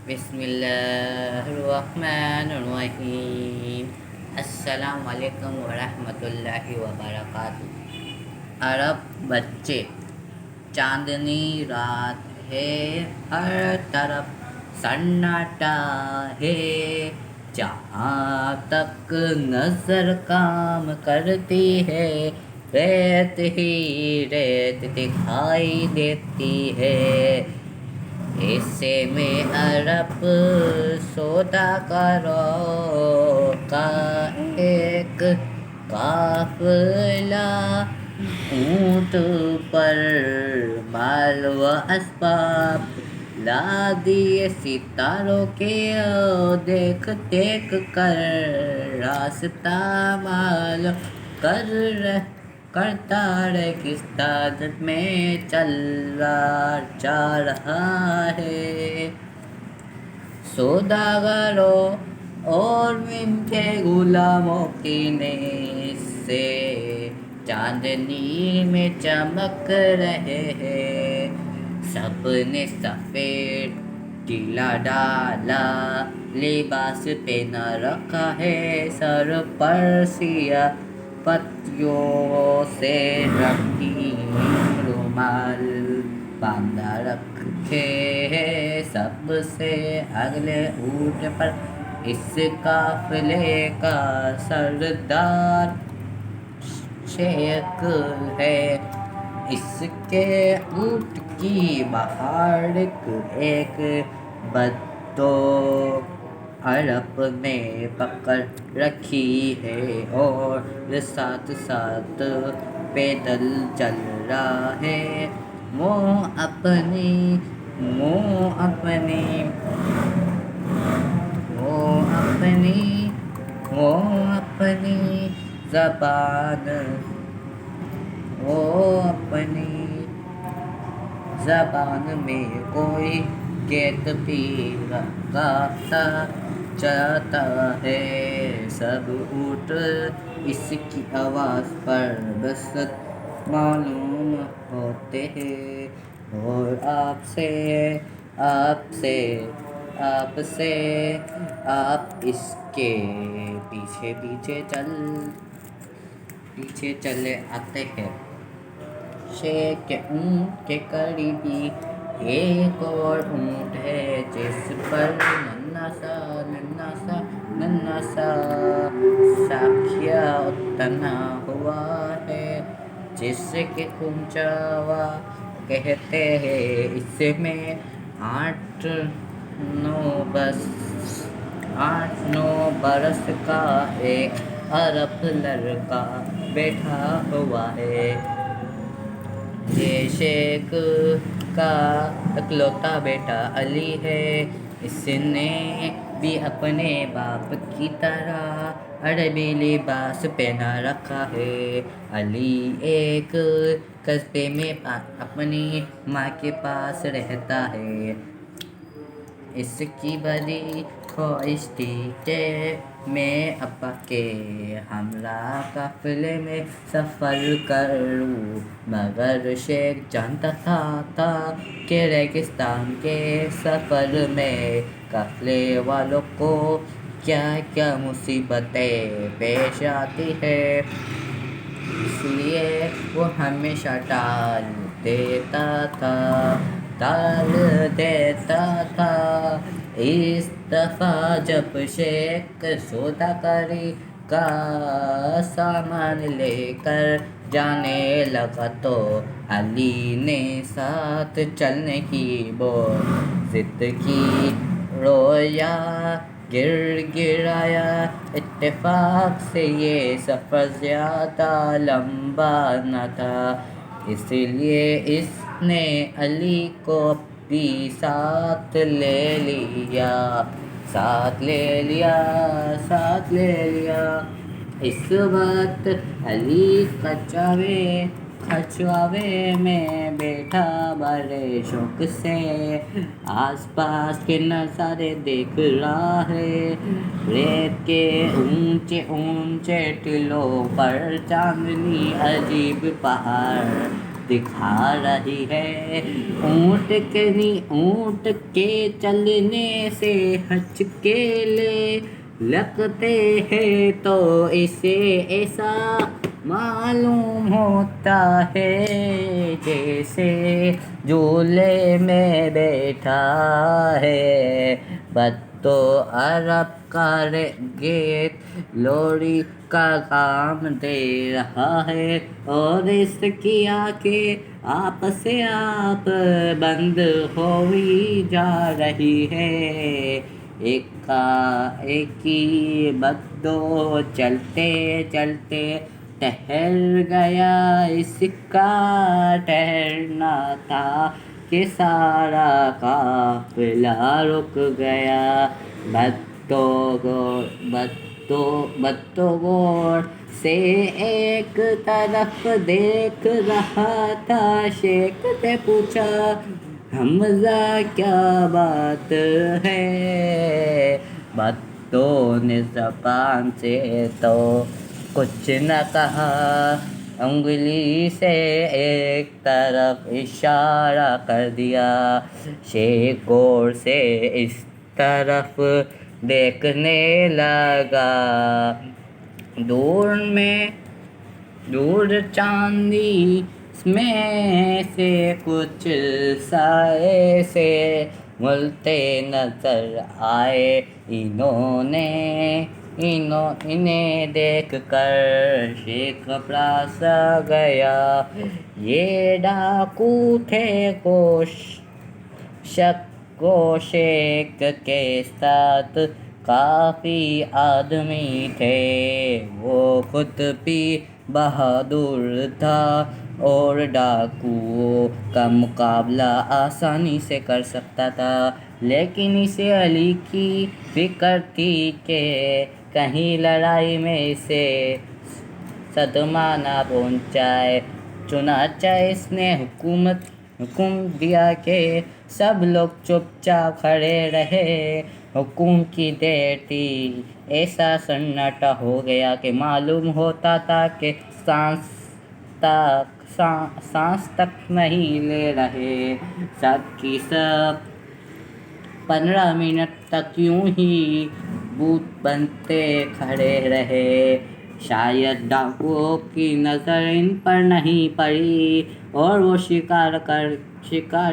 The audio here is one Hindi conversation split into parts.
बिस्मिल्लाहिर्रहमानिर्रहीम। अस्सलाम वालेकुम वरहमतुल्लाहि वबरकातुह। अरब बच्चे, चांदनी रात है, हर तरफ सन्नाटा है। जहाँ तक नजर काम करती है, रेत ही रेत दिखाई देती है। ऐसे में अरब सौदागरों का एक काफिला ऊंट पर माल व असबाब लाद दिए। सितारों के देख देख कर रास्ता मालूम कर करता रेगिस्तान में चला जा रहा है। सौदागरों और उनके गुलामों की नेज़ से चांदनी में चमक रहे हैं। सबने सफेद टीला डाला, लिबास पहना रखा है। सर पर सिया पत्तियों से रंगीन रुमाल बांधा रखे है। सबसे अगले ऊँट पर इस काफिले का सरदार शेख है। इसके ऊँट की बहाड़क एक बद्दो अरब ने पकड़ रखी है और साथ साथ पैदल चल रहा है। वो अपनी वो अपनी वो अपनी वो अपनी जबान वो अपनी जबान में कोई गीत भी गाता जाता है। सब ऊँट इसकी आवाज़ पर बस मालूम होते हैं और आपसे आपसे आपसे आप इसके पीछे पीछे चले आते हैं। शेख के ऊँट के करीबी एक और ऊँट है, जिस पर नन्हा सा साखिया तना हुआ है, जिसके कुंचावा कहते हैं। इसमें आठ नौ बरस का एक अरब लड़का बैठा हुआ है। ये शेख का इकलौता बेटा अली है। इसने भी अपने बाप की तरह अरबी लिबास पहना रखा है। अली एक कस्बे में अपनी माँ के पास रहता है। इसकी बड़ी ख्वाहिश थी कि मैं अपा के हमरा काफिले में सफ़र करूं, मगर शेख जानता था कि रेगिस्तान के सफ़र में काफिले वालों को क्या क्या मुसीबतें पेश आती है। इसलिए वो हमेशा टाल देता था। इस दफ़ा जब शेख सौदागरी का सामान लेकर जाने लगा, तो अली ने साथ चलने की बहुत जिद की। रोया गिराया, इत्तेफाक से ये सफ़र ज़्यादा लंबा न था, इसलिए इसने अली को भी साथ ले लिया। इस वक्त अली कछुआवे में बैठा बड़े शौक से आसपास के नज़ारे देख रहा है। रेत के ऊंचे टीलों पर चांदनी अजीब पहाड़ दिखा रही है। ऊंट के चलने से हचकेले लगते हैं तो इसे ऐसा मालूम होता है जैसे झूले में बैठा है। बत्तो अरब का गेट लोरी का काम दे रहा है और इसकी आंखें आप से आप बंद हो ही जा रही है। एक ही बत्तो चलते चलते ठहर गया। इसका ठहरना था कि सारा काफिला रुक गया। बत्तो गौर से एक तरफ देख रहा था। शेख ने पूछा, हमजा क्या बात है? बत्तों ने ज़बान से तो कुछ न कहा, उंगली से एक तरफ इशारा कर दिया। शेख गौर से इस तरफ देखने लगा। दूर चांदी में से कुछ साए से मुलते नजर आए। इन्हें देख कर शेख घबरा सा गया। ये डाकू थे शेख के साथ काफी आदमी थे। वो खुद भी बहादुर था और डाकुओं का मुकाबला आसानी से कर सकता था। लेकिन इसे अली की फिक्र थी कि कहीं लड़ाई में इसे सदमा ना पहुंचाए। चुनांचे इसने हुक्म दिया कि सब लोग चुपचाप खड़े रहे। हुक्म की देर थी, ऐसा सन्नाटा हो गया कि मालूम होता था कि सांस तक नहीं ले रहे। सबकी सब 15 मिनट तक यूं ही बूथ बनते खड़े रहे। शायद डाकुओं की नज़र इन पर नहीं पड़ी और वो शिकार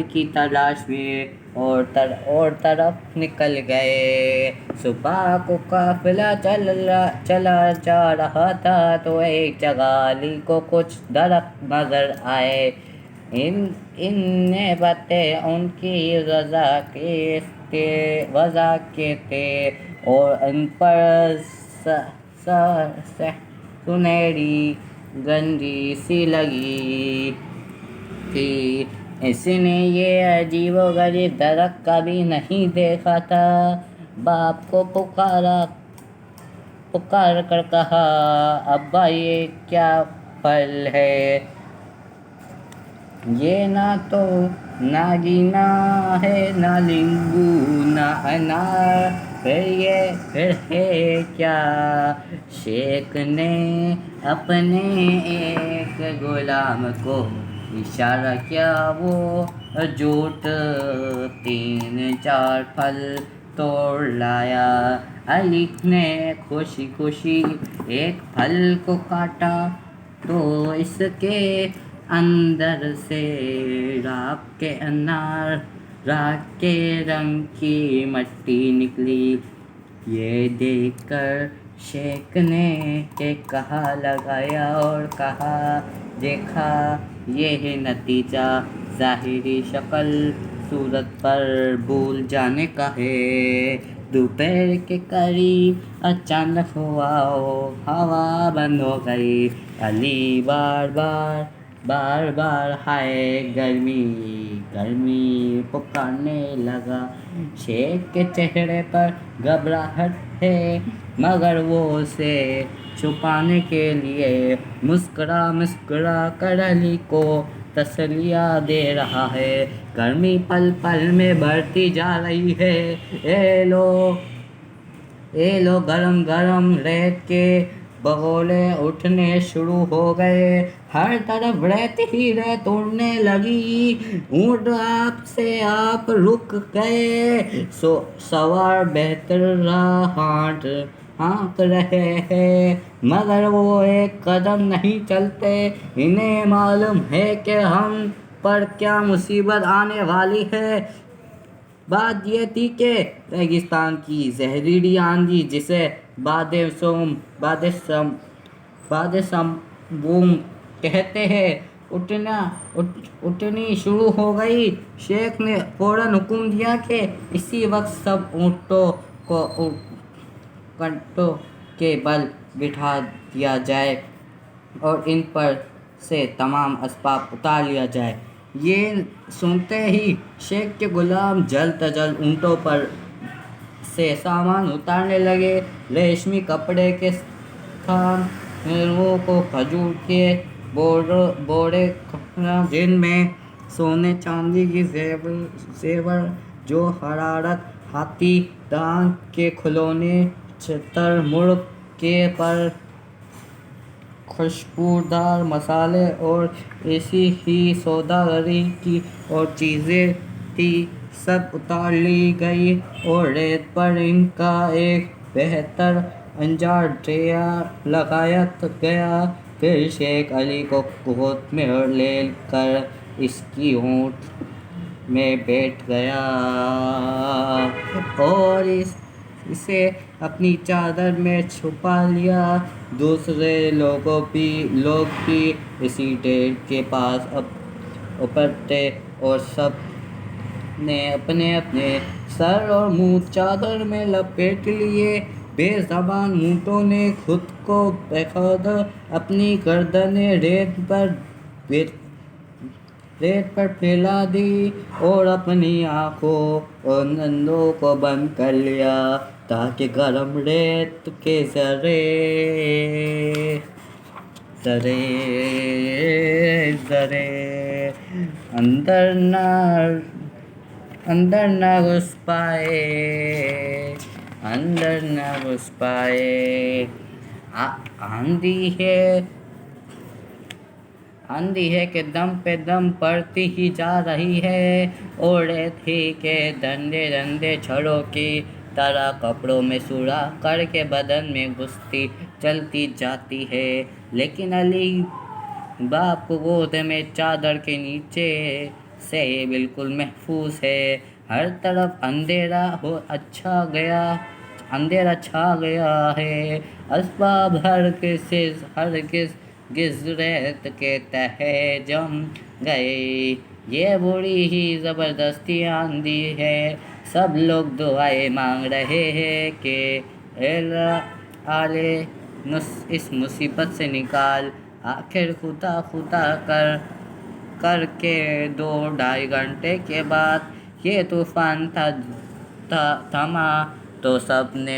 की तलाश में और तरफ निकल गए। सुबह को काफिला चला जा रहा था तो एक जगह अली को कुछ दरख्त नजर आए। इनने बातें उनकी वजह के थे और इन पर सुनहरी गंजी सी लगी थी। इसने ये अजीबोगरीब दरख्त कभी नहीं देखा था। बाप को पुकार कर कहा, अब्बा ये क्या फल है? ये ना तो नागिना है, ना नींबू, ना अनार, फिर है क्या? शेख ने अपने एक गुलाम को इशारा किया। वो झूठ 3-4 फल तोड़ लाया। अली ने खुशी एक फल को काटा तो इसके अंदर से राख के रंग की मट्टी निकली। ये देखकर शेख ने कहा लगाया और कहा, देखा ये है नतीजा। ज़ाहिरी शक्ल सूरत पर भूल जाने का है। दोपहर के करीब अचानक हवा बंद हो गई। अली बार बार हाय गर्मी पुकारने लगा। शेख के चेहरे पर घबराहट है मगर वो उसे छुपाने के लिए मुस्कुरा कर अली को तसल्लिया दे रहा है। गर्मी पल पल में बढ़ती जा रही है। ए लो गरम गरम रेत के बगोले उठने शुरू हो गए, हर तरफ रहती ही रेत उड़ने लगी। ऊंट आप से आप रुक गए, सवार बेहतर राह हाँक रहे हैं, मगर वो एक कदम नहीं चलते। इन्हें मालूम है कि हम पर क्या मुसीबत आने वाली है। बात ये थी कि रेगिस्तान की जहरीली आंधी, जिसे बादे सम बूम कहते हैं, उठना उठनी शुरू हो गई। शेख ने फौरन हुक्म दिया कि इसी वक्त सब ऊँटों को कंटों के बल बिठा दिया जाए और इन पर से तमाम असबाब उतार लिया जाए। ये सुनते ही शेख के गुलाम जल्द अज जल्द ऊँटों पर से सामान उतारने लगे। रेशमी कपड़े के स्थान हिरणों को खजूर के बोरे जिनमें सोने चांदी की जेवर जो हरारत हाथी दांत के खिलौने मुर्ग के पर खुशबूदार मसाले और ऐसी ही सौदागरी की और चीज़ें थी, सब उतार ली गई और रेत पर इनका एक बेहतर अंजार लगाया गया। फिर शेख अली को गोद में ले कर इसकी ऊँट में बैठ गया और इसे अपनी चादर में छुपा लिया। दूसरे लोग भी इसी ढेर के पास उपड़ते और सब ने अपने अपने सर और मुंह चादर में लपेट लिए। बेज़बान ऊँटों ने खुद को बेखुद अपनी गर्दनें रेत पर फैला दी और अपनी आँखों और नंदों को बंद कर लिया, ताकि गर्म रेत के जरे जरे जरे अंदर न घुस पाए, अंदर न घुस पाए। आंधी है कि दम पे दम पड़ती ही जा रही है और रेत ही के धंधे धंधे छड़ों की तरह कपड़ों में सुरा करके बदन में घुसती चलती जाती है। लेकिन अली बाप गोद में चादर के नीचे से बिल्कुल महफूज है। हर तरफ अंधेरा छा गया है। असबाब हरगिज़ रेत के तहे जम गए। ये बुरी ही ज़बरदस्ती आंधी है। सब लोग दुआएं मांग रहे हैं कि आले इस मुसीबत से निकाल। आखिर खुदा करके 2-2.5 घंटे के बाद ये तूफान थमा तो सब ने